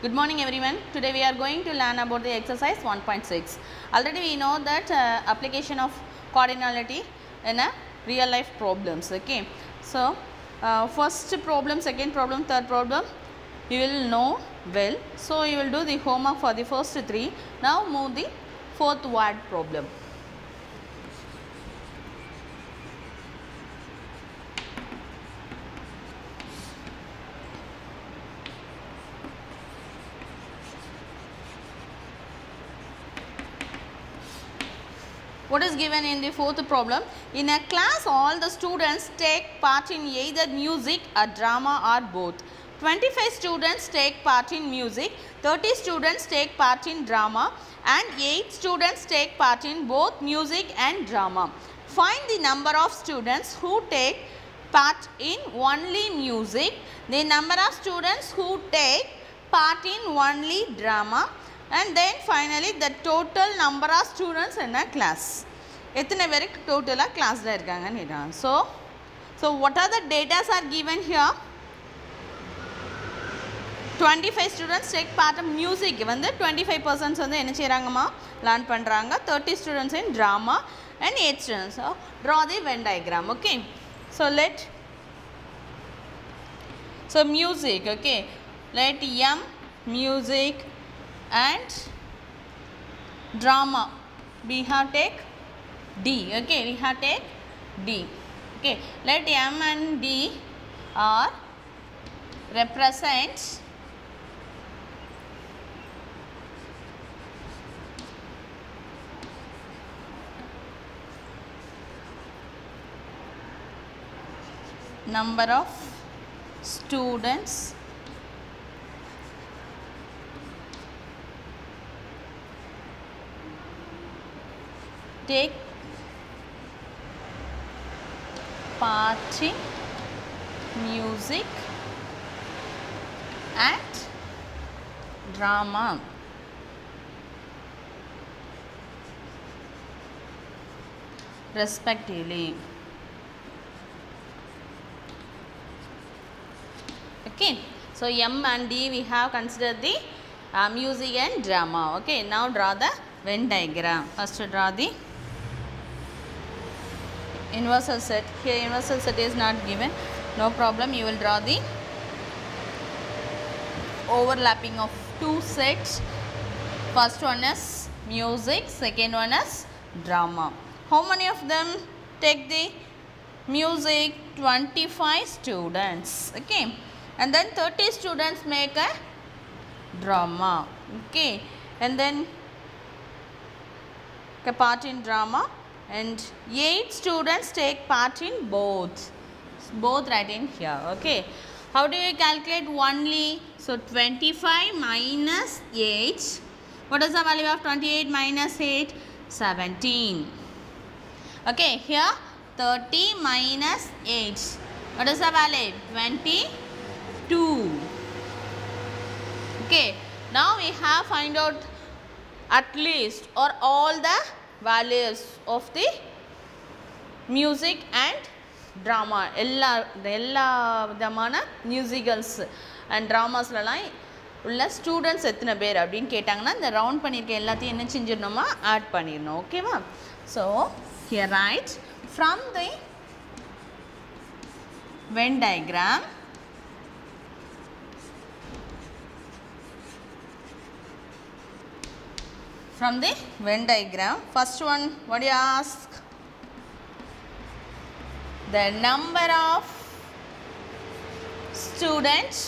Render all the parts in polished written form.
Good morning everyone. Today we are going to learn about the exercise 1.6. Already we know that application of cardinality in a real life problems. Okay. So, first problem, second problem, third problem you will know well. So, you will do the homework for the first three. Now, move the fourth word problem. What is given in the fourth problem? In a class, all the students take part in either music, or drama or both. 25 students take part in music, 30 students take part in drama and 8 students take part in both music and drama. Find the number of students who take part in only music, the number of students who take part in only drama, and then finally the total number of students in a class. எத்தனை பேருக்கு டோட்டலா கிளாஸ்ல இருக்காங்கன்னு கேட்டாங்க. So what are the data are given here? 25 students take part in music. வந்து 25% வந்து என்ன செய்றாங்கமா learn பண்றாங்க. 30 students in drama and 8 students. So draw the Venn diagram. Okay. So music. Okay. Let M music and drama. We have take D. Okay, we have take D. Okay, let M and D are represent number of students take part in music and drama. Respectively. Okay. So M and D we have considered the music and drama. Okay. Now draw the Venn diagram. First draw the inversal set. Here inversal set is not given, no problem. You will draw the overlapping of two sets. First one is music, second one is drama. How many of them take the music? 25 students. Okay, and then 30 students make a drama. Okay, and then take part in drama and 8 students take part in both right in here. Okay, how do you calculate only? So 25 minus 8, what is the value of 28 minus 8? 17. Okay, here 30 minus 8, what is the value? 22. Okay, now we have find out at least or all the values of the music and drama. எல்லா விதமான musicals and dramas லலாம் உள்ள students எத்தனை பேர் அப்படின்னு கேட்டாங்கன்னா இந்த round பண்ணியிருக்க எல்லாத்தையும் என்ன செஞ்சிடணுமா ஆட் பண்ணிடணும். ஓகேவா? So here write from the Venn diagram first one, what do you ask? The number of students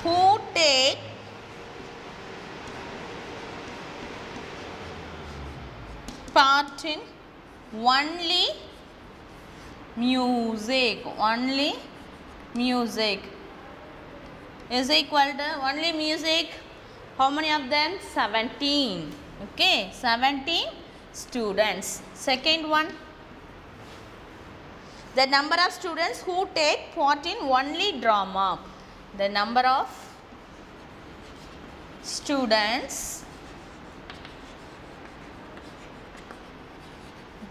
who take part in only music is equal to only music. How many of them? 17. Okay, 17 students. Second one, the number of students who take part in only drama. The number of students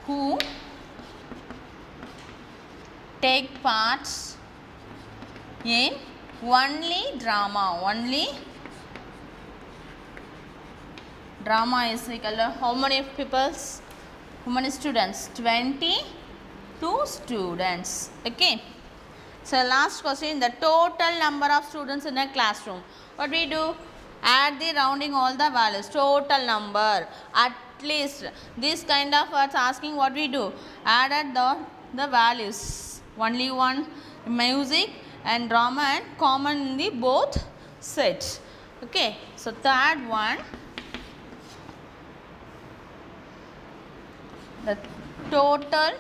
who take part in only drama. Only drama is equal to how many peoples? How many students? 22 students. Okay. So last question, the total number of students in a classroom. What we do? Add the rounding all the values. Total number. At least this kind of words asking what we do. Added the values. Only one music and drama and common in the both sets. Okay. So third one. The total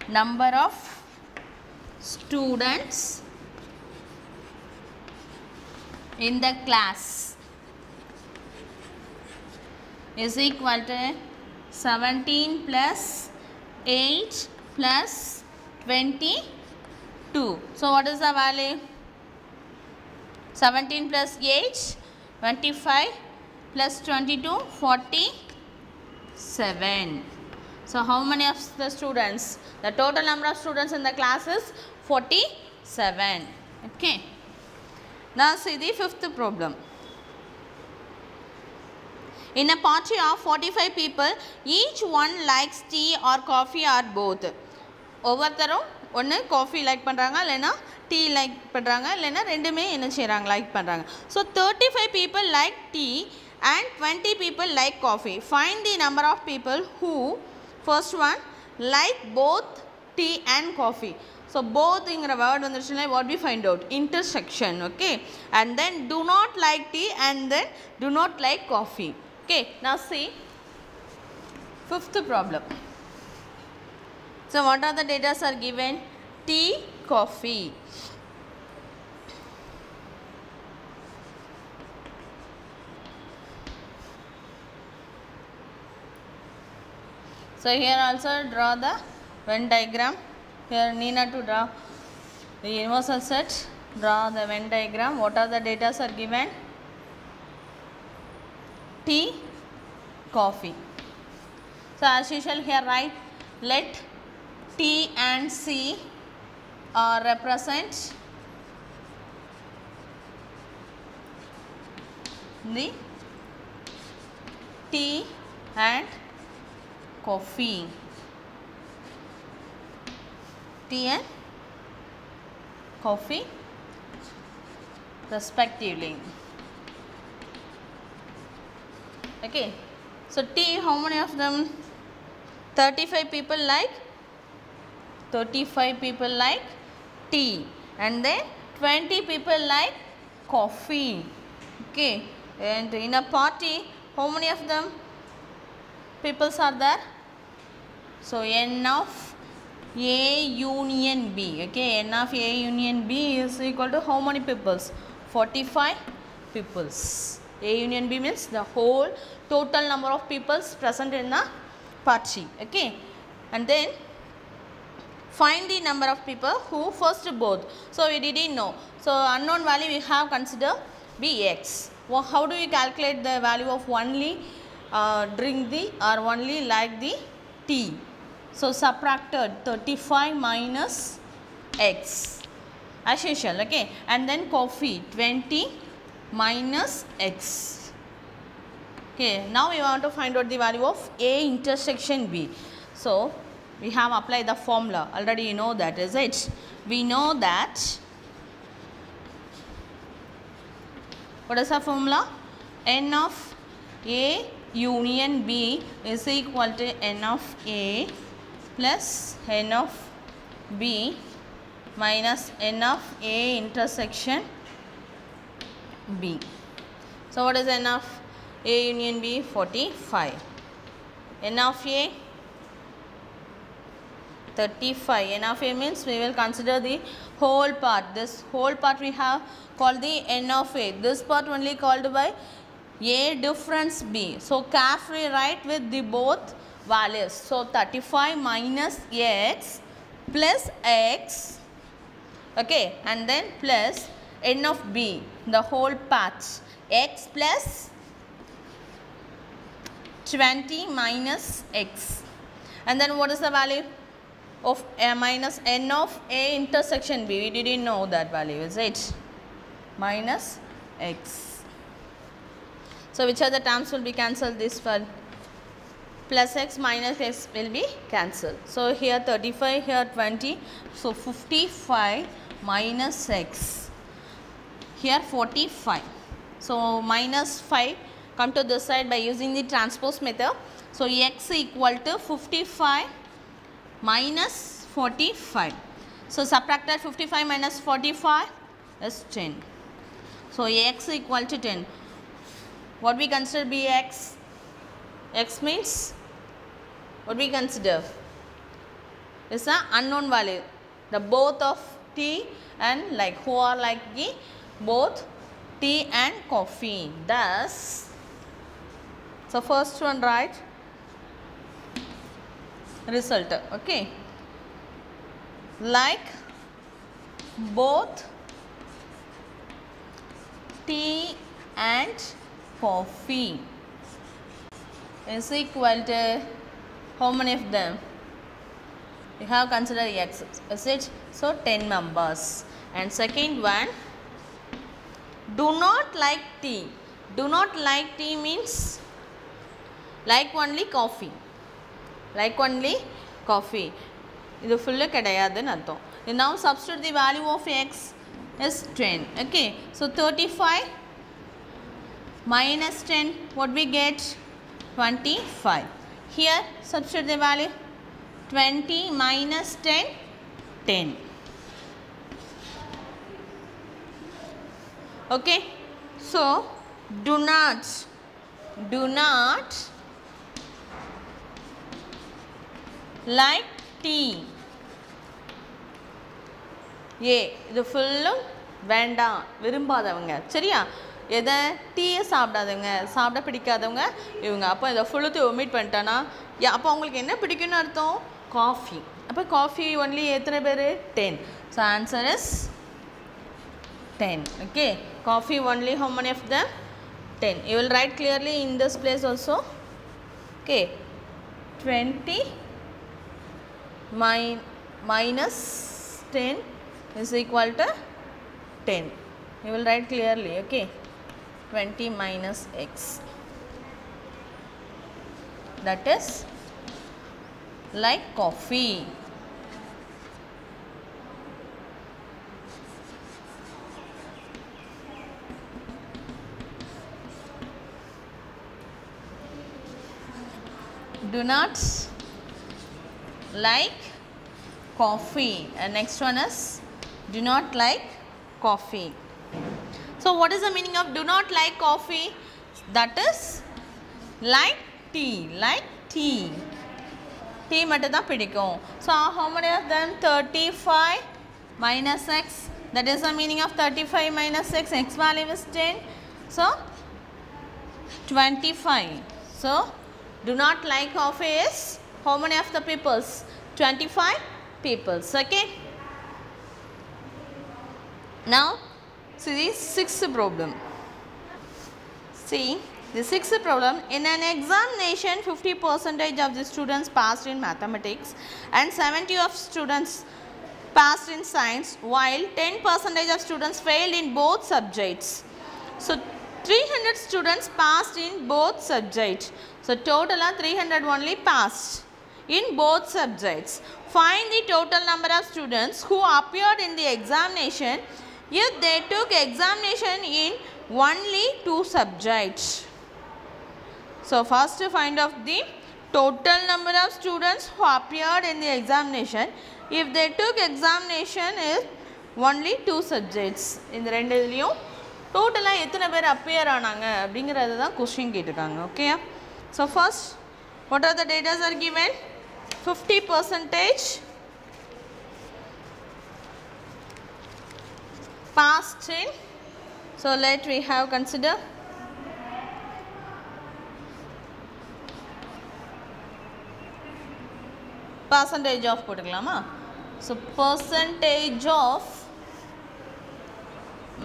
number of students in the class is equal to 17 plus 8 plus 22. So what is the value? 17 plus 8, 25 plus 22, 47. So how many of the students? The total number of students in the class is 47. Okay. Now see the fifth problem. In a party of 45 people, each one likes tea or coffee or both. ஒவ்வொருத்தரும் ஒன்று coffee like பண்ணுறாங்க இல்லைன்னா tea like பண்ணுறாங்க இல்லைன்னா ரெண்டுமே என்ன செய்கிறாங்க like பண்ணுறாங்க. So 35 people like tea and 20 people like coffee. Find the number of people who, first one, like both tea and coffee. So both ingra word vandirchuna what we find out? Intersection. Okay. And then do not like tea and then do not like coffee. Okay. Now see fifth problem. So what are the data are given? Tea, coffee. So here also draw the Venn diagram. Here Nina to draw the universal set. Draw the Venn diagram. What are the data are given? Tea, coffee. So as usual here write, let T and C represent the tea and coffee. Tea and coffee respectively. Okay. So tea, how many of them? 35 people like 35 people like tea and then 20 people like coffee. Okay. And in a party, how many of them peoples are there? So n of A union B. Okay. N of A union B is equal to how many peoples? 45 peoples. A union B means the whole total number of peoples present in the party. Okay. And then find the number of people who first both. So we didn't know. So unknown value we have consider Bx. Well, how do we calculate the value of only drink the or only like the tea? So subtracted 35 minus x as usual. Okay. And then coffee 20 minus x. Okay. Now we want to find out the value of A intersection B. So we have applied the formula. Already you know that, is it? We know that. What is the formula? N of A union B is equal to N of A plus N of B minus N of A intersection B. So what is N of A union B? 45. N of A 35. N of A means we will consider the whole part. This whole part we have called the N of A. This part only called by A difference B. So carefully write with the both values. So 35 minus x plus x. Okay. And then plus N of B. The whole part. X plus 20 minus x. And then what is the value? of a minus n of a intersection b. We didn't know that value, is it? Minus x. So which are the terms will be cancelled? This one plus x minus x will be cancelled. So here 35, here 20. So 55 minus x. Here 45. So minus 5 come to this side by using the transpose method. So x equal to 55 minus 45. So subtracted 55 minus 45 is 10. So x equal to 10. What we consider be x? X means what we consider is an unknown value. The both of tea and like who are like the both tea and coffee. Thus, so first one right result. Okay, like both tea and coffee is equal to how many of them? We have considered x, is it? So 10 members. And second one, do not like tea. Do not like tea means like only coffee. Like only coffee. This full kadayadhu. Now substitute the value of x is 10. Okay. So 35 minus 10, what we get? 25. Here substitute the value 20 minus 10, 10. Okay. So do not like tea. A இது ஃபுல்லும் வேண்டாம் விரும்பாதவங்க சரியா எதை டீயை சாப்பிடாதவங்க சாப்பிட பிடிக்காதவங்க இவங்க அப்போ இதை ஃபுல்லுத்தையும் ஒமிட் பண்ணிட்டானா அப்போ அவங்களுக்கு என்ன பிடிக்கும்னு அர்த்தம் காஃபி அப்போ காஃபி ஒன்லி எத்தனை பேர் 10 so answer is 10 okay coffee only how many of them 10 you will write clearly in this place also okay 20 minus 10 is equal to 10 you will write clearly okay 20 minus x that is like coffee do not like coffee and next one is do not like coffee. So what is the meaning of do not like coffee? That is like tea, like tea. Tea mattum dhaan pidikum. So how many of them? 35 minus x. That is the meaning of 35 minus x. X value is 10. So 25. So do not like coffee is how many of the peoples? 25 peoples. Okay. Now see the sixth problem. See the sixth problem. In an examination 50% of the students passed in mathematics and 70 of students passed in science while 10% of students failed in both subjects. So 300 students passed in both subjects. So total 300 only passed in both subjects. Find the total number of students who appeared in the examination if they took examination in only 2 subjects. So first find out the total number of students who appeared in the examination if they took examination in only 2 subjects. இந்த ரெண்டுலயும் டோட்டலா எத்தனை பேர் appear ஆனாங்க அப்படிங்கறது தான் question கேட்டிருக்காங்க. Okay. So first what are the data are given? 50% passed in. So let we have consider percentage of போட்டுக்கலாமா? So percentage of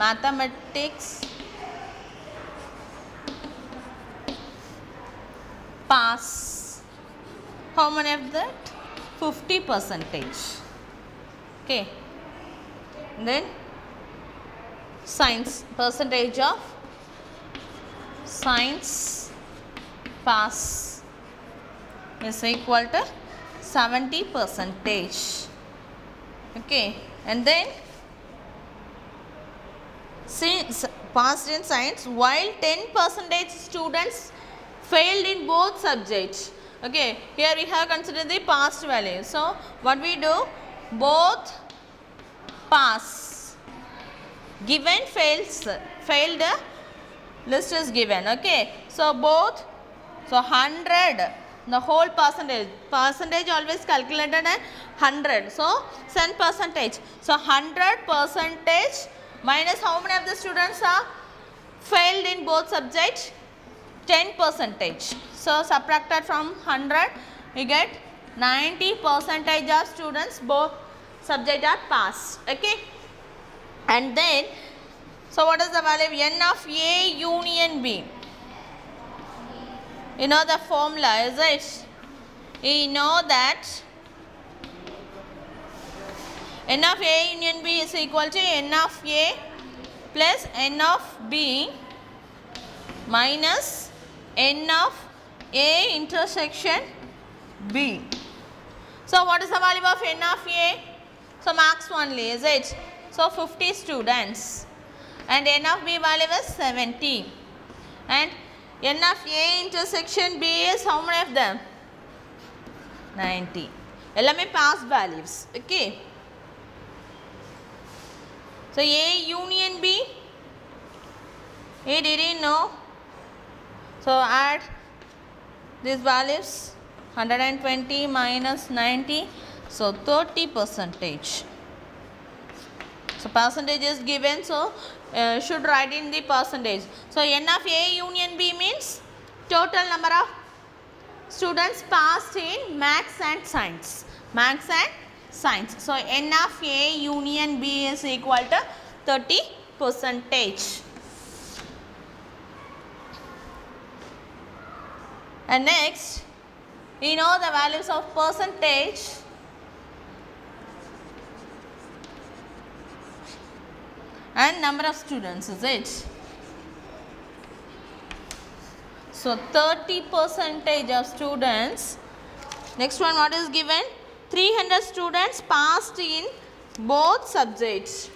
mathematics pass. How many of that? 50 percentage. Okay. Then science, percentage of science pass is equal to 70 percentage. Okay. And then since passed in science, while 10 percentage students failed in both subjects. Okay, here we have considered the past value. So what we do, both pass, given failed list is given. Okay, so both, so 100, the whole percentage always calculated at 100, so 10 percentage. So 100 percentage minus how many of the students are failed in both subjects? 10 percentage. So subtracted from 100, we get 90 percentage of students both subject are passed. Okay. And then, so what is the value of n of A union B? You know the formula, is it? You know that n of A union B is equal to n of A plus n of B minus n of A intersection B. So what is the value of n of A? So max only, is it? So 50 students, and n of B value is 70, and n of A intersection B is how many of them? 90. Let me pass values. Okay. So A union B, A didn't know. So add these values, 120 minus 90, so 30 percentage. So percentage is given, so should write in the percentage. So n of A union B means total number of students passed in maths and science. Maths and science. So n of A union B is equal to 30 percentage. And next, we know the values of percentage and number of students, is it? So 30 percentage of students. Next one, what is given? 300 students passed in both subjects.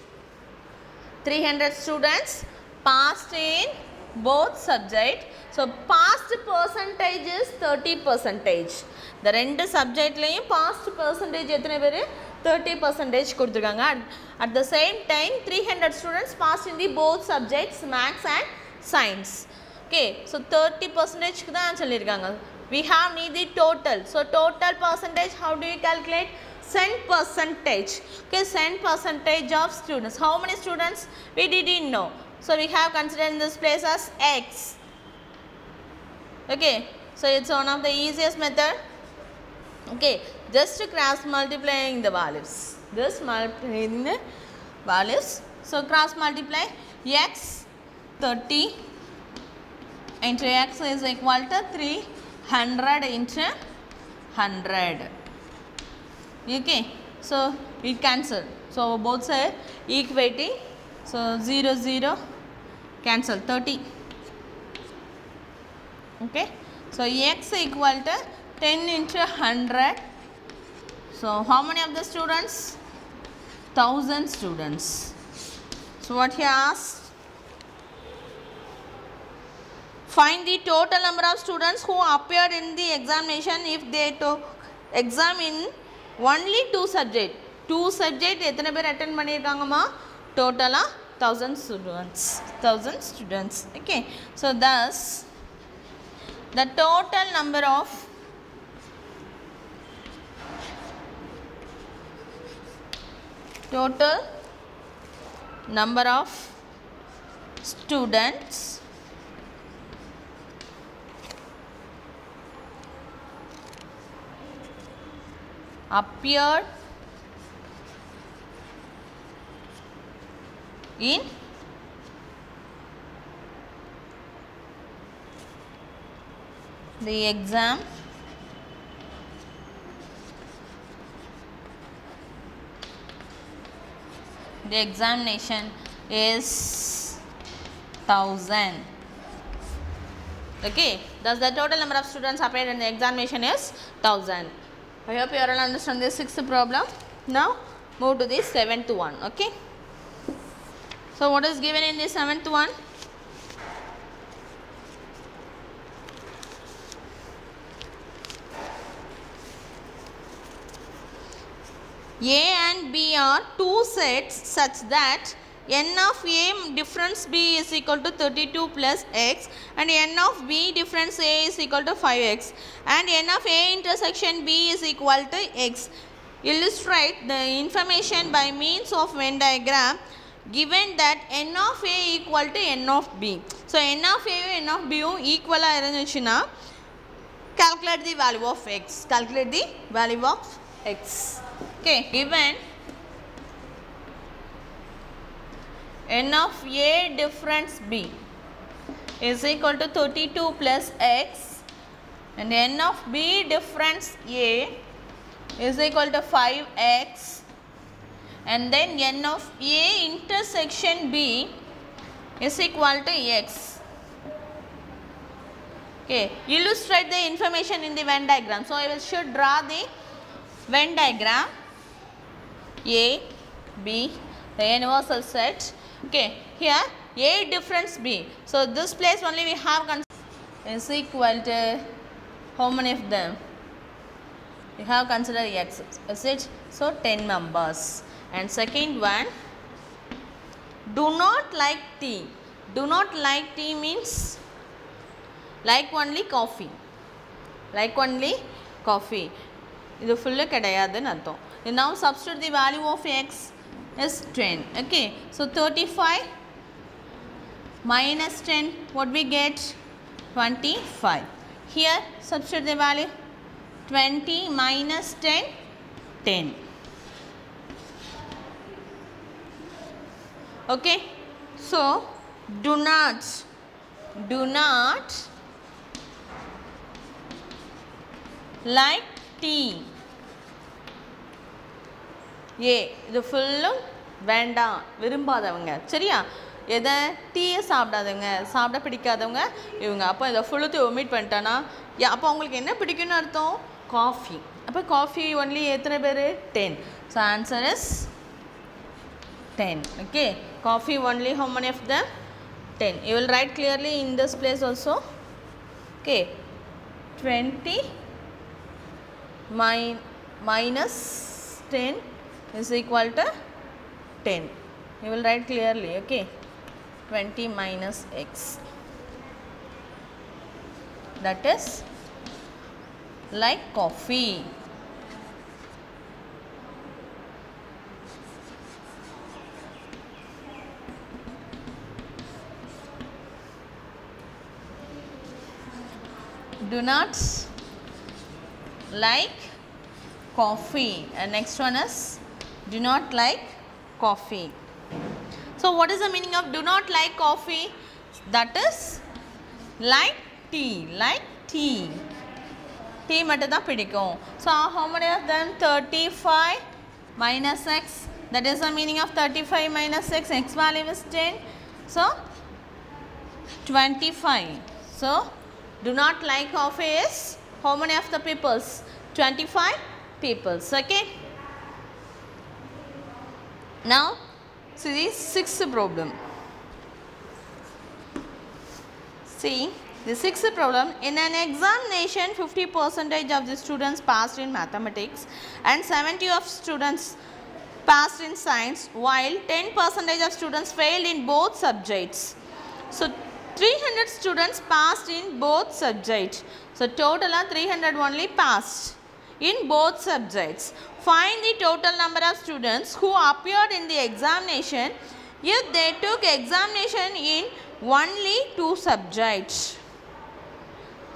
300 students passed in both subjects. So passed percentage is 30 percentage. The rendu subject layum passed percentage ethana peru 30 percentage kuduthirukanga. At the same time 300 students passed in the both subjects, maths and science. Okay, so 30 percentage ku dhaan sollirukanga. We have need the total. So total percentage, how do you calculate? Cent percentage. Okay, cent percentage of students. How many students? We didn't know. So we have considered in this place as x. Okay, so it's one of the easiest method. Okay, just cross multiplying the values. Just multiplying the values. So cross multiply x 30 into x is equal to 300 into 100. Okay, so it cancel. So both sides equating. So 0 0 cancel 30. Okay, so x equal to 10 into 100. So how many of the students? 1000 students. So what he asked? Find the total number of students who appeared in the examination if they took exam in only 2 subjects. 2 subjects எத்தனை பேர் attend பண்ணிருக்காங்கமா? Total 1000 students. 1000 students. Okay. So thus the total number of students appeared in the exam the examination is 1000. Okay, thus the total number of students appeared in the examination is 1000. I hope you all understand this sixth problem. Now move to the seventh one. Okay, so what is given in the seventh one? A and B are two sets such that n of A difference B is equal to 32 plus x and n of B difference A is equal to 5x and n of A intersection B is equal to x. Illustrate the information by means of Venn diagram given that n of A equal to n of B. So, n of A and n of B equal irundhuchina calculate the value of x. Calculate the value of x. Okay, given n of A difference B is equal to 32 plus x and n of B difference A is equal to 5x and then n of A intersection B is equal to x. Okay, illustrate the information in the Venn diagram. So, I should draw the Venn diagram. A, B, the universal set. Okay, here A difference B. So, this place only we have is equal to how many of them? We have considered x, is it? So, 10 members. And second one, do not like tea. Do not like tea means like only coffee. Like only coffee. This full kadayadhu. Now substitute the value of x is 10. Okay, so 35 minus 10, what we get? 25. Here substitute the value 20 minus 10, 10. Okay, so do not like tea. A இது ஃபுல்லும் வேண்டாம் விரும்பாதவங்க சரியா எதை டீயை சாப்பிடாதவங்க சாப்பிட பிடிக்காதவங்க இவங்க அப்போ இதை ஃபுல்லுத்தையும் ஒமிட் பண்ணிட்டானா அப்போ அவங்களுக்கு என்ன பிடிக்கும்னு அர்த்தம் காஃபி அப்போ காஃபி ஒன்லி எத்தனை பேர் 10 so answer is 10 okay coffee only how many of them 10 you will write clearly in this place also okay 20 minus 10 is equal to 10. You will write clearly, okay. 20 minus x. That is like coffee. Do not like coffee. And next one is do not like coffee. So, what is the meaning of do not like coffee? That is like tea. Like tea. Tea mattada pidikum. So, how many of them? 35 minus x. That is the meaning of 35 minus x. X value is 10. So, 25. So, do not like coffee is how many of the peoples? 25 peoples. Okay. Now, see the sixth problem. See the sixth problem. In an examination, 50% of the students passed in mathematics and 70% of students passed in science, while 10% of students failed in both subjects. So, 300 students passed in both subjects. So, total 300 only passed in both subjects. Find the total number of students who appeared in the examination if they took examination in only 2 subjects.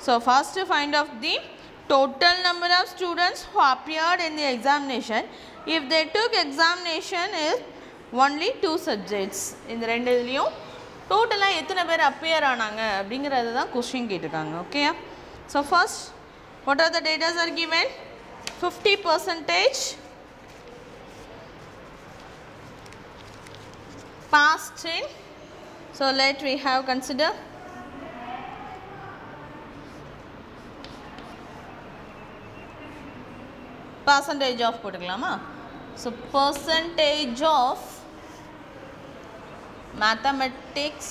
So, first find out the total number of students who appeared in the examination if they took examination in only 2 subjects. In the ரெண்டுலயும் டோட்டலா எத்தனை பேர் appear ஆனாங்க அப்படிங்கறது தான் question கேட்டிருக்காங்க. Okay. So, first what are the data are given? 50% passed in. So let we have consider percentage of போட்டுக்கலாமா. So percentage of mathematics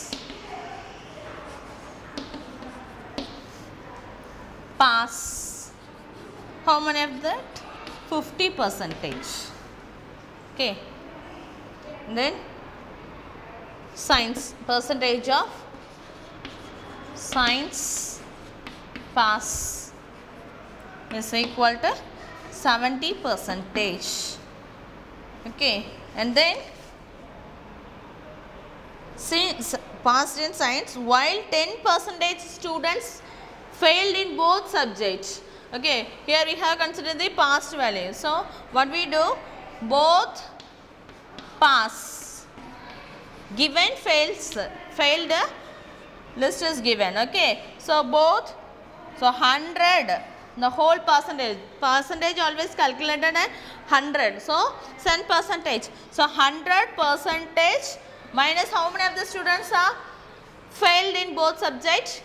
pass. How many of that? 50%. Okay. Then science, percentage of science pass is equal to 70%. Okay. And then since passed in science while 10% students failed in both subjects. Okay, here we have considered the past value. So what we do, both pass, given failed list is given. Okay, so both, so 100, the whole percentage always calculated at 100, so 10%. So 100% minus how many of the students are failed in both subjects?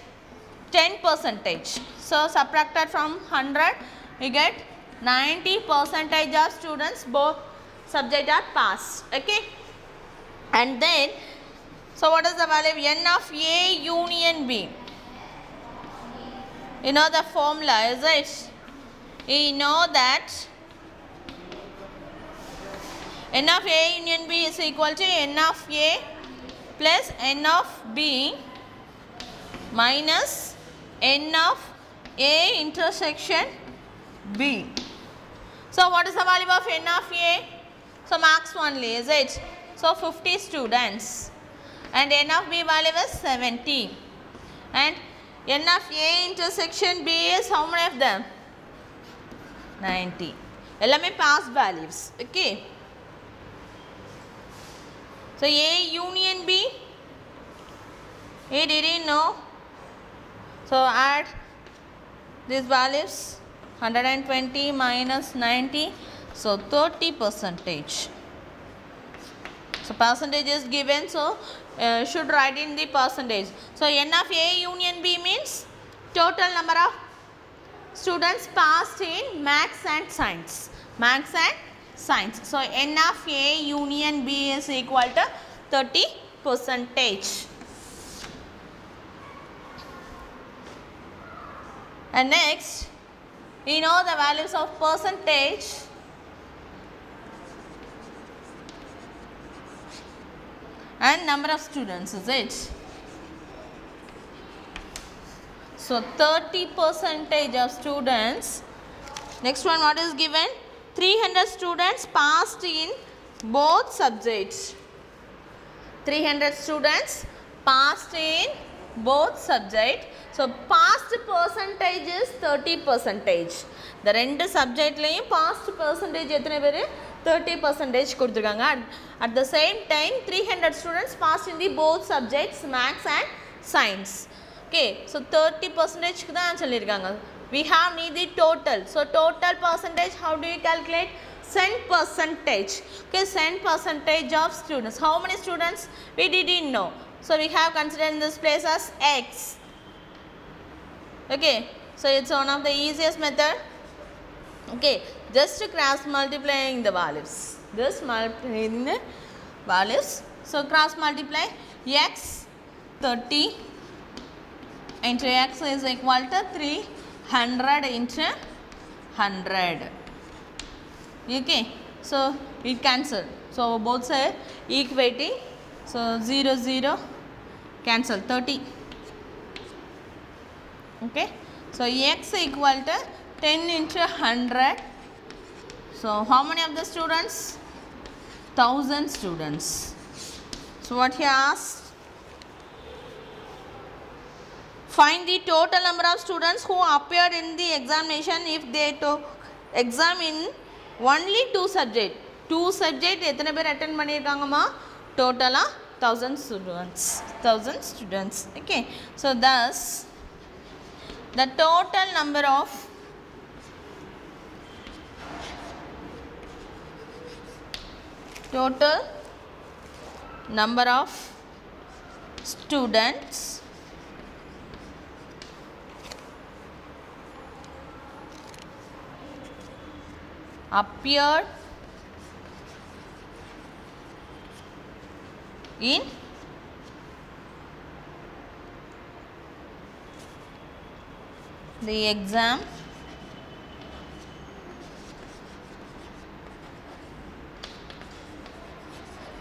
10%. So subtracted from 100 we get 90% of students both subject are passed. Okay, and then so what is the value of n of A union B? You know the formula, is it? You know that n of A union B is equal to n of A plus n of B minus n of A intersection B. So what is the value of n of A? So max only, is it? So 50 students and n of B value is 70 and n of A intersection B is how many of them? 90. Ellame pass values. Okay. So A union B, A didn't know. So add these values, 120 minus 90, so 30%. So percentage is given, so should write in the percentage. So n of A union B means total number of students passed in maths and science. Maths and science. So n of A union B is equal to 30%. And next, we know the values of percentage and number of students, is it? So 30% of students. Next one, what is given? 300 students passed in both subjects. 300 students passed in both subjects. So past percentage is 30%. The ரெண்டு சப்ஜெக்ட்லயும் past percentage எத்தனை பேர்? 30% கொடுத்திருக்காங்க. At the same time 300 students passed in the both subjects maths and science. Okay, so 30% க்கு தான் சொல்லிருக்காங்க. We have need the total. So total percentage, how do you calculate? %. Okay, %% of students. How many students? We didn't know. So we have considered in this place as X. Okay, so it's one of the easiest method. Okay, just cross multiplying the values. This multiplying the values. So cross multiply x 30 into x is equal to 300 into 100. Okay, so it cancel. So both sides equating. So 0 0 cancel 30. Okay, so x equal to 10 into 100. So how many of the students? 1000 students. So what he asked? Find the total number of students who appeared in the examination if they took exam in only 2 subjects. 2 subjects எத்தனை பேர் attend பண்ணிருக்காங்கமா? Total 1000 students. 1000 students. Okay, so thus the total number of number of students appeared in the exam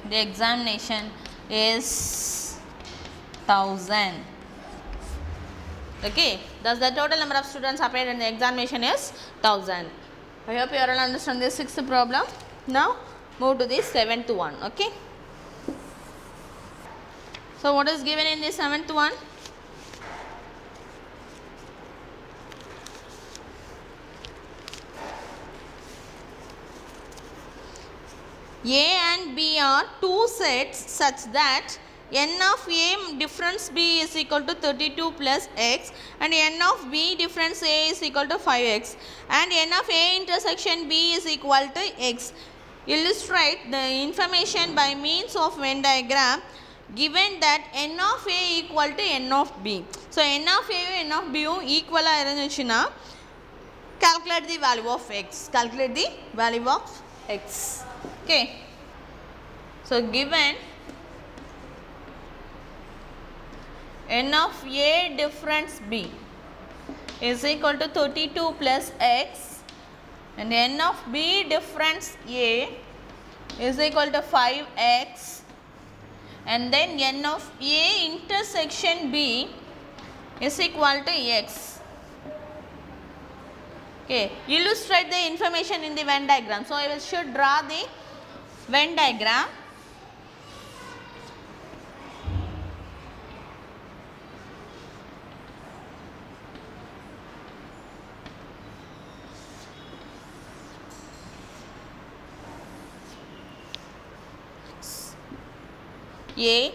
the examination is 1000. Okay, thus the total number of students appeared in the examination is 1000. I hope you all understand the sixth problem. Now move to the seventh one. Okay, so what is given in the seventh one? A and B are two sets such that n of A difference B is equal to 32 plus x and n of B difference A is equal to 5x and n of A intersection B is equal to x. Illustrate the information by means of Venn diagram given that n of A equal to n of B. So, n of A n of B equal irundhuchina calculate the value of x. Calculate the value of x. Okay. So, given n of A difference B is equal to 32 plus x and n of B difference A is equal to 5x and then n of A intersection B is equal to x. Okay, illustrate the information in the Venn diagram. So, I should draw the Venn diagram. A,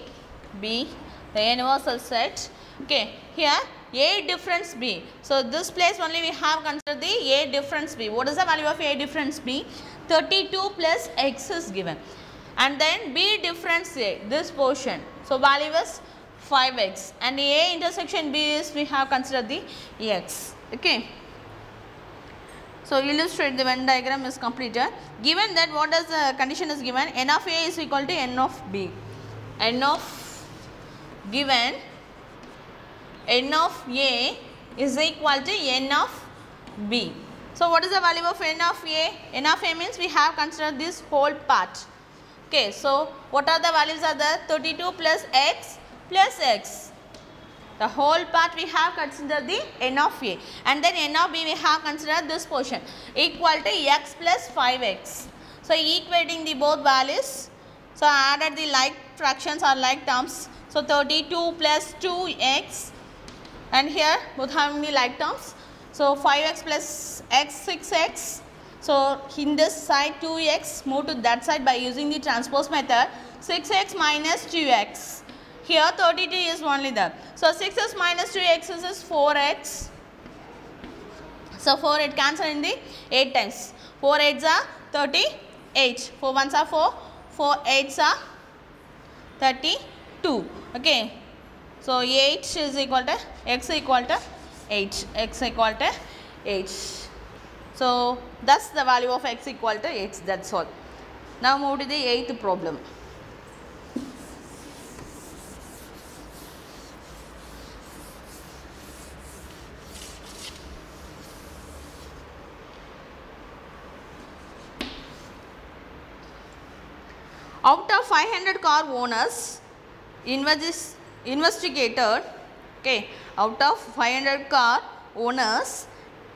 B, the universal set. Okay, here A difference B. So, this place only we have considered the A difference B. What is the value of A difference B? 32 plus x is given. And then B difference A, this portion. So, value is 5x. And A intersection B is we have considered the x. Okay. So, illustrate the Venn diagram is completed. Given that what is the condition is given, n of A is equal to n of B. N of given n of A is equal to n of B. So, what is the value of n of A? N of A means we have considered this whole part. Okay, so what are the values are there? 32 plus x plus x. The whole part we have considered the n of A and then n of B we have considered this portion equal to x plus 5x. So, equating the both values. So, added the like fractions or like terms. So, 32 plus 2x and here both having the like terms. So, 5x plus x 6x. So, in this side 2x move to that side by using the transpose method 6x minus 2x. Here 32 is only there. So, 6x minus 2x is 4x. So, 4 it cancel in the 8 times. 4 8s are 38. 4 1s are 4. 4 8s are 32. Okay. So, 8 is equal to x equal to 8. X equal to 8. So, thus the value of x equal to 8. That's all. Now, move to the 8th problem. Out of 500 car owners investigated, okay, out of 500 car owners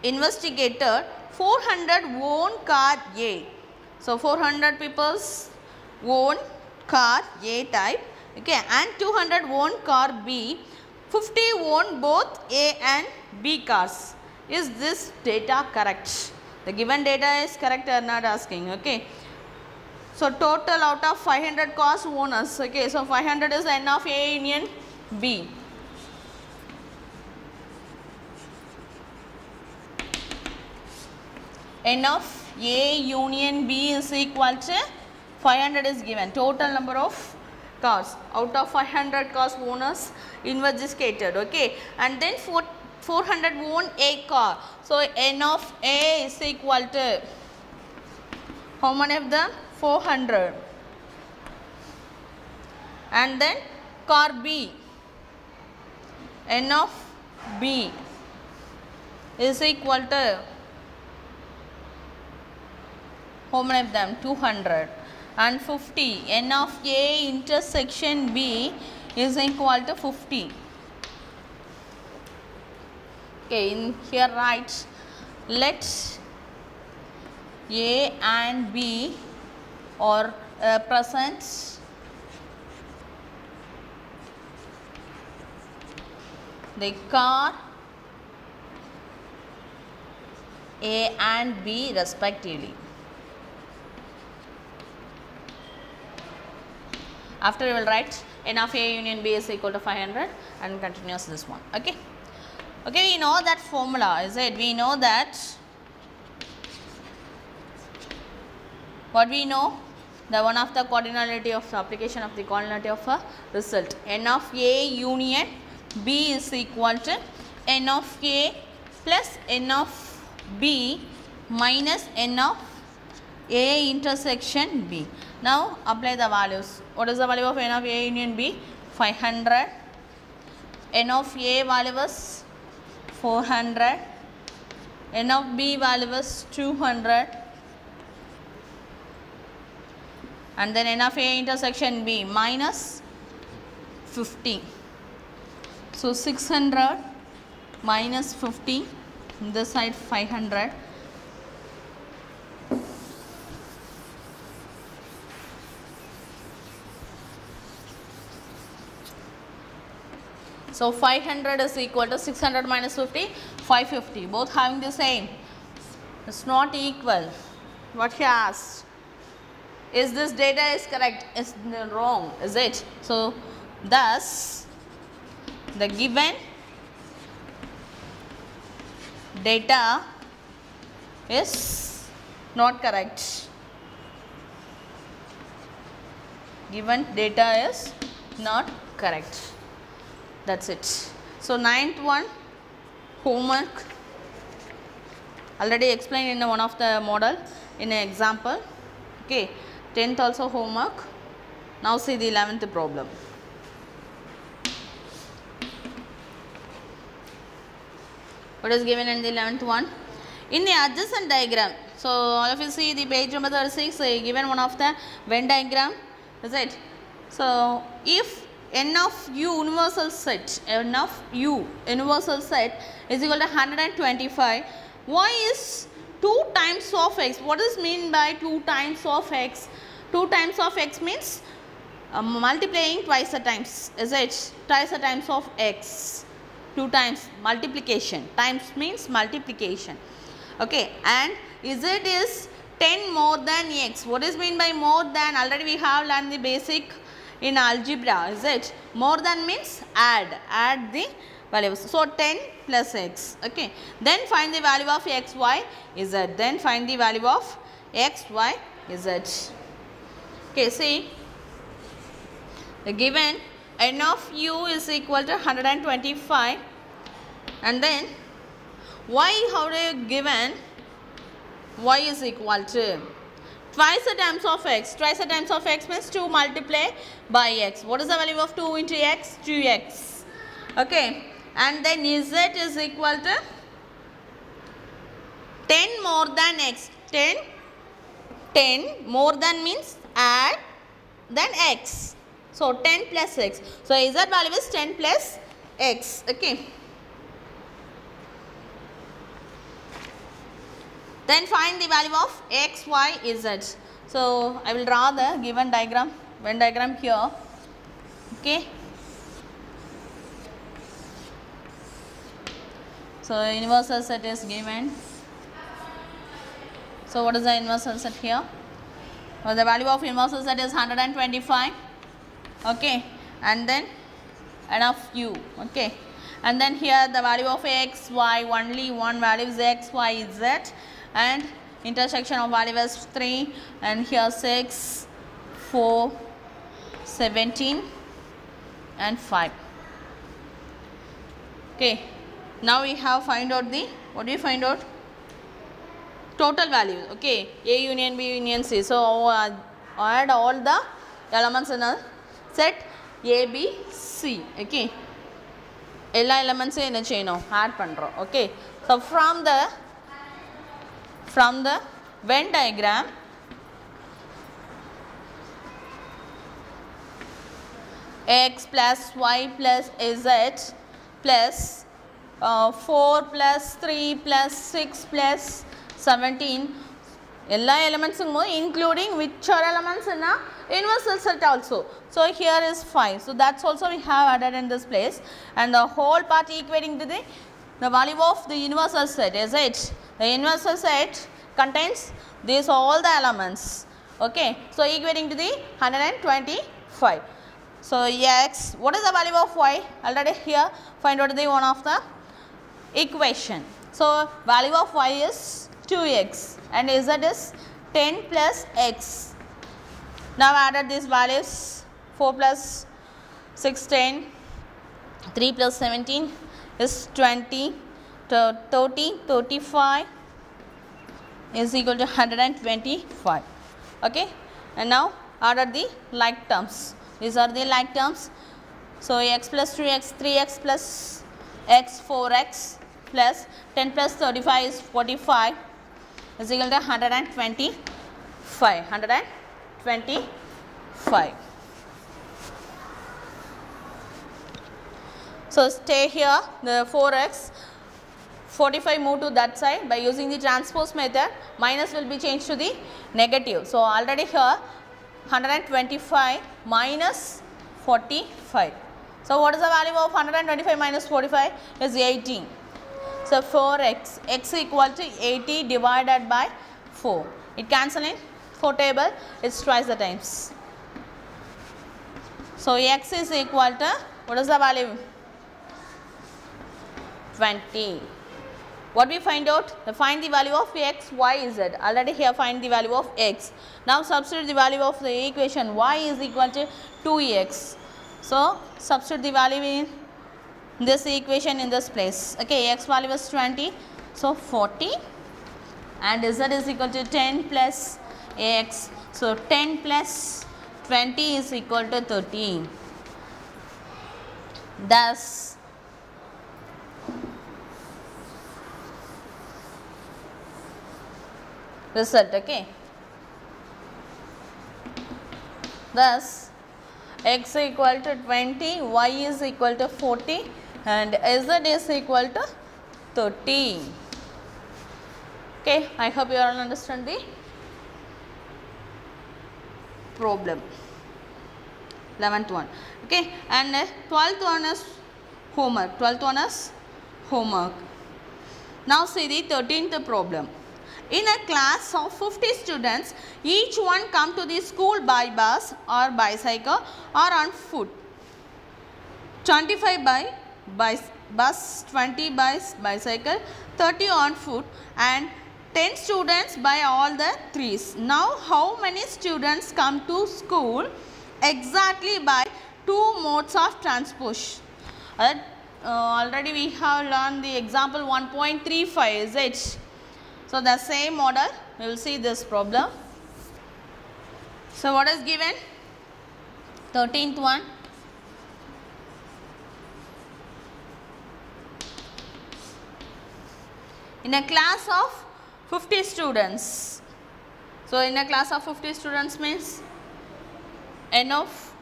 investigated 400 own car A. So, 400 people own car A type, okay, and 200 own car B, 50 own both A and B cars. Is this data correct? The given data is correct or not asking, okay. So, total out of 500 cars owners, okay. So, 500 is n of A union B. N of A union B is equal to 500 is given. Total number of cars. Out of 500 cars, owners inverse is catered. Okay, and then 400 own a car. So n of a is equal to how many of them? 400. And then car B, n of B is equal to how many of them? 200. And 50, n of A intersection B is equal to 50. Okay, in here write, let A and B are present the car A and B respectively. After we will write n of A union B is equal to 500 and continues this one. Okay. Okay, we know that formula, is it? We know that, what we know? The one of the cardinality of the application of the cardinality of a result. N of A union B is equal to n of A plus n of B minus n of A intersection B. Now apply the values. What is the value of n of A union B? 500. N of A value is 400. N of B value is 200. And then n of A intersection B minus 50. So 600 minus 50, this side 500. So 500 is equal to 600 minus 50, 550. Both having the same. It's not equal. What he asked, is this data is correct? Is wrong? Is it? So thus the given data is not correct. Given data is not correct. That's it. So 9th one, homework, already explained in one of the model in an example. Okay, 10th also homework. Now see the 11th problem. What is given in the 11th one? In the adjacent diagram, so all of you see the page number 36, given one of the Venn diagram, is it? So if n of u universal set, n of u universal set is equal to 125, why is 2 times of x? What does mean by 2 times of x? 2 times of x means multiplying twice the times, is it? Twice the times of x. 2 times multiplication. Times means multiplication. Okay, and z is 10 more than x. What is mean by more than? Already we have learned the basic in algebra, is it? More than means add the values. So 10 plus x. Okay, then find the value of x, y, z. Then find the value of x, y, z. Okay, see, the given n of u is equal to 125, and then y, how do you given y is equal to twice the times of x. Twice the times of x means 2 multiply by x. What is the value of 2 into x? 2x. Okay, and then z is equal to 10 more than x. 10 more than means add then x. So 10 plus x. So z value is 10 plus x. Okay. Then find the value of x, y, z. So I will draw the given diagram, Venn diagram here. Okay. So universal set is given. So what is the universal set here? Well, the value of universal set is 125. Okay, and then n of u. Okay, and then here the value of x, y, only one value is x, y, z, and intersection of value is 3, and here 6, 4, 17 and 5. Okay, now we have find out the, what do you find out? Total values. Okay, A union B union C. So add all the elements in a set A B C. Okay, all elements in a chain add pandro. Okay, so from the Venn diagram, x plus y plus z plus 4 plus 3 plus 6 plus 17, all elements including which are elements in a universal set also. So here is 5. So that's also we have added in this place, and the whole part equating to the value of the universal set is it. The universal set contains these all the elements. Okay, so equating to the 125. So x, what is the value of y? Already here find out the one of the equation. So value of y is 2x and z is 10 plus x. Now added these values, 4 plus 6 10, 3 plus 17 is 20, 30, 35 is equal to 125. Okay, and now added the like terms. These are the like terms. So x plus 2x, 3x plus x, 4x plus 10 plus 35 is 45 is equal to 125. 125. So stay here, the 4x, 45 move to that side. By using the transpose method, minus will be changed to the negative. So already here 125 minus 45. So what is the value of 125 minus 45 is 18. So 4x, x equal to 80 divided by 4. It cancel in 4 table, it's twice the times. So x is equal to, what is the value? 20. What we find out? Find the value of x, y, z. Already here find the value of x. Now substitute the value of the equation y is equal to 2x. So substitute the value in this equation in this place. Okay, x value is 20. So 40 and z is equal to 10 plus x. So 10 plus 20 is equal to 30. Thus result. Okay, thus x equal to 20, y is equal to 40 and z is equal to 30. Okay, I hope you all understand the problem. 11th one. Okay, and 12th one is homework. 12th one is homework. Now see the 13th problem. In a class of 50 students, each one come to the school by bus or bicycle or on foot. 25 by bus, 20 by bicycle, 30 on foot and 10 students by all the threes. Now how many students come to school exactly by two modes of transport? Already we have learned the example 1.35 is it. So the same model, we will see this problem. So what is given? 13th one. In a class of 50 students. So in a class of 50 students means n of,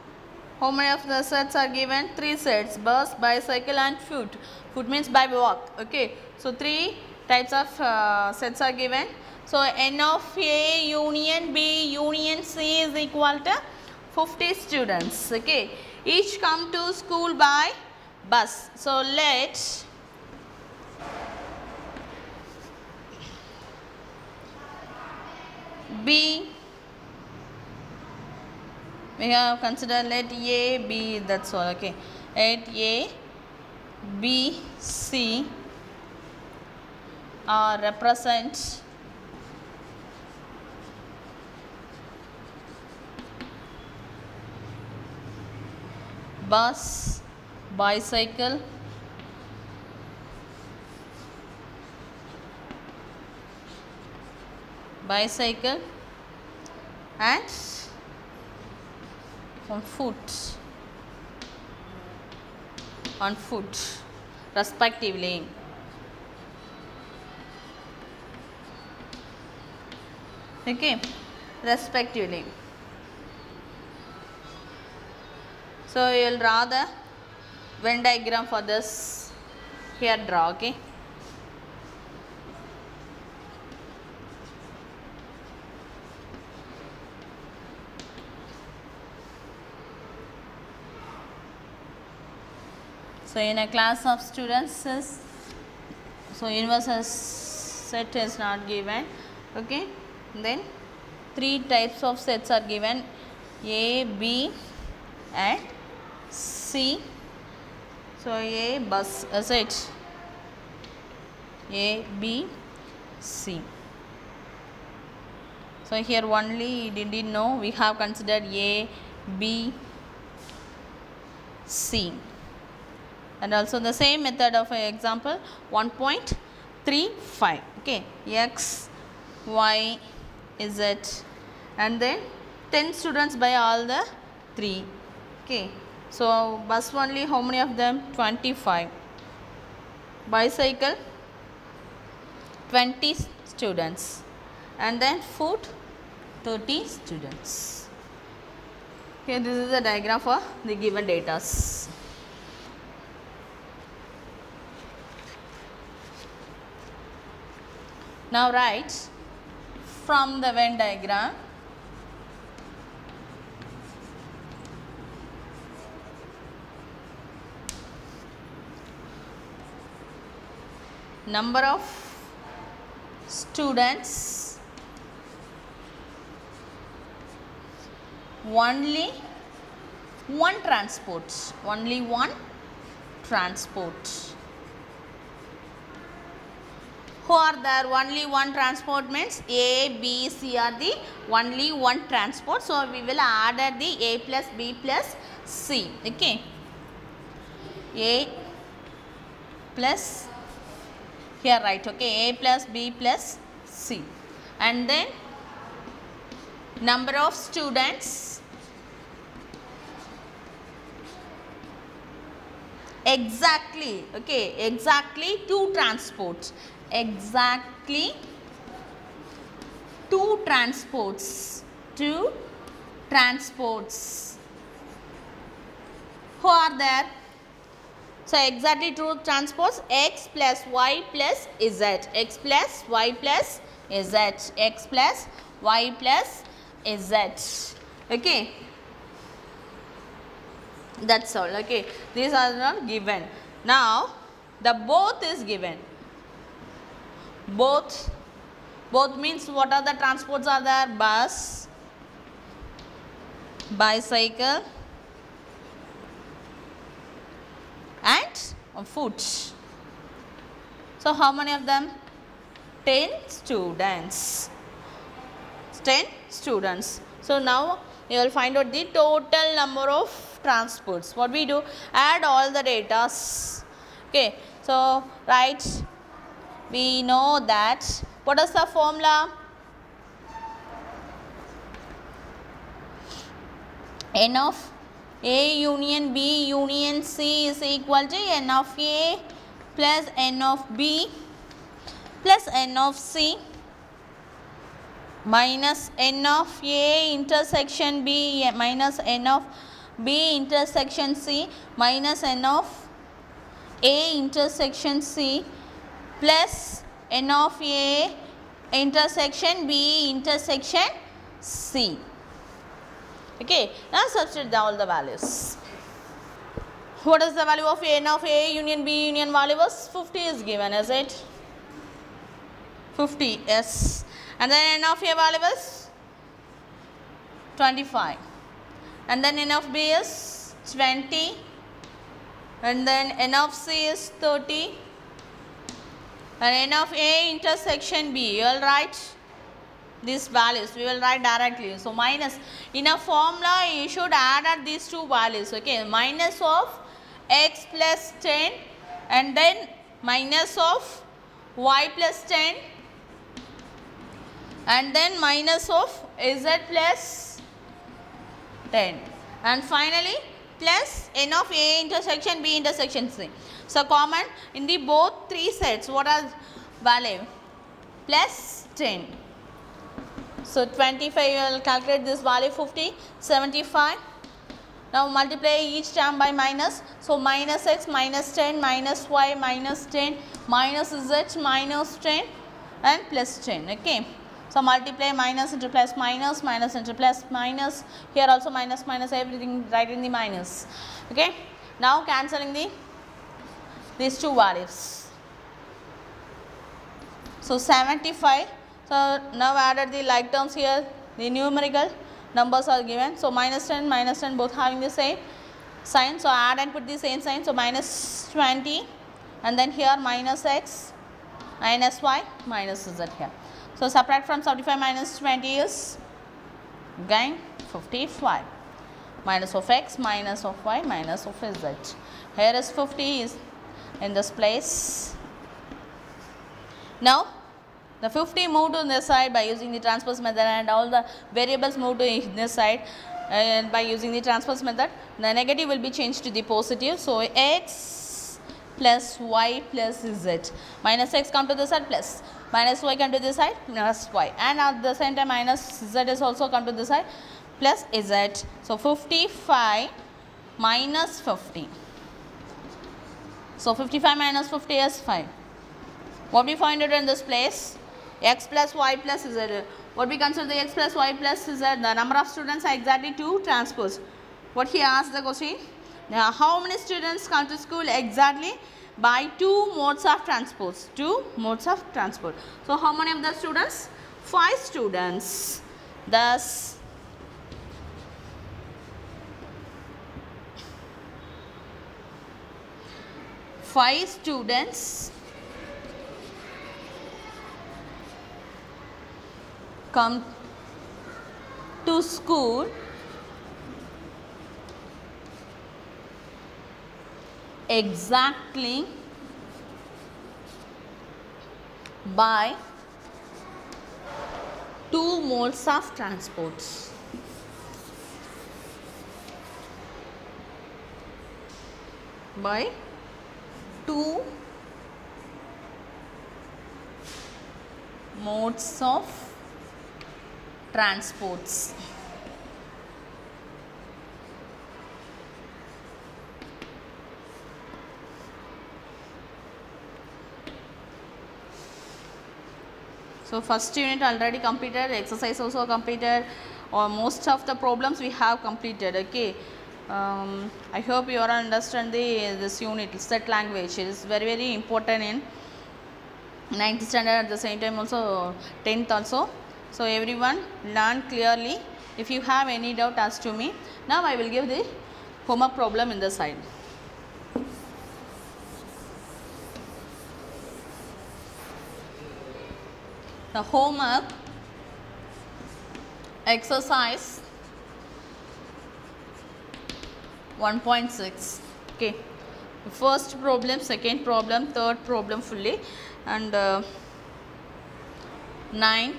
how many of the sets are given? 3 sets, bus, bicycle and foot. Foot means by walk. Okay. So 3 types of sets are given. So n of A union B union C is equal to 50 students. Okay, each come to school by bus. So let B, we have considered let A B, that's all. Okay, let A B C represent bus, bicycle, and on foot respectively. Okay, respectively. So you will draw the Venn diagram for this. Here draw, okay. So in a class of students, so universal set is not given, okay. Then 3 types of sets are given, A, B and C. So A bus set, A, B, C. So here only didn't know, we have considered A, B, C. And also the same method of example 1.35, okay, X, Y, Z, and then 10 students by all the 3, okay. So bus only, how many of them? 25. Bicycle 20 students, and then foot 30 students. Okay, this is the diagram for the given data. Now write from the Venn diagram number of students, only one transport, Who are there? Only one transport means A, B, C are the only one transport. So we will add the A plus B plus C. Okay. A plus, here write, okay, A plus B plus C. And then number of students, exactly, okay, exactly 2 transports. Exactly 2 transports. Who are there? So exactly 2 transports, X plus Y plus Z. X plus Y plus Z. X plus Y plus Z. Okay. That's all. Okay. These are not given. Now the both is given. Both means what are the transports are there? Bus, bicycle and foot. So how many of them? 10 students. 10 students. So now you will find out the total number of transports. What we do? Add all the data. Okay. So right. We know that, what is the formula? N of A union B union C is equal to N of A plus N of B plus N of C minus N of A intersection B minus N of B intersection C minus N of A intersection C plus N of A intersection B intersection C. Okay, now substitute all the values. What is the value of N of A union B union value was 50 is given, is it? 50, yes. And then N of A value is 25. And then N of B is 20. And then N of C is 30. And N of A intersection B, you will write these values. We will write directly. So minus, in a formula you should add these two values. Okay, minus of x plus 10 and then minus of y plus 10 and then minus of z plus 10 and finally plus n of a intersection b intersection c. So common in the both three sets, what are value? Plus 10. So 25, you will calculate this value 50, 75. Now multiply each term by minus. So minus x minus 10 minus y minus 10 minus z minus 10 and plus 10. Okay. So multiply minus into plus minus, minus into plus minus. Here also minus minus, everything right in the minus. Okay. Now cancelling these two values. So 75. So now added the like terms here. The numerical numbers are given. So minus 10, both having the same sign. So add and put the same sign. So minus 20 and then here minus x, minus y, minus z here. So subtract from 75 minus 20 is again 55. Minus of x, minus of y, minus of z. Here is 50 is in this place. Now the 50 moved to this side by using the transpose method and all the variables moved to this side by using the transpose method. The negative will be changed to the positive. So x plus y plus z. Minus x come to this side, plus minus y come to this side, plus y, and at the same time minus z is also come to this side, plus z. So 55 minus 50. So 55 minus 50 is 5. What we find it in this place? X plus y plus z. What we consider the x plus y plus z? The number of students are exactly 2 transpose. What he asked the question? Now, how many students come to school exactly? By 2 modes of transpose. 2 modes of transport. So how many of the students? 5 students. Thus, five students come to school exactly by 2 modes of transports. By 2 modes of transports. So first unit already completed, exercise also completed, or most of the problems we have completed. Okay, I hope you all understand this unit, set language. It is very important in 9th standard, at the same time also 10th also. So everyone learn clearly. If you have any doubt, ask to me. Now I will give the homework problem in the side. The homework exercise 1.6. Okay, first problem, second problem, third problem fully, and 9,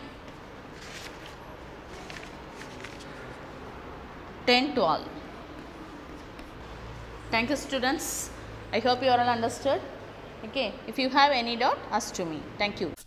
10, 12. Thank you students. I hope you all understood. Okay, if you have any doubt, ask to me. Thank you.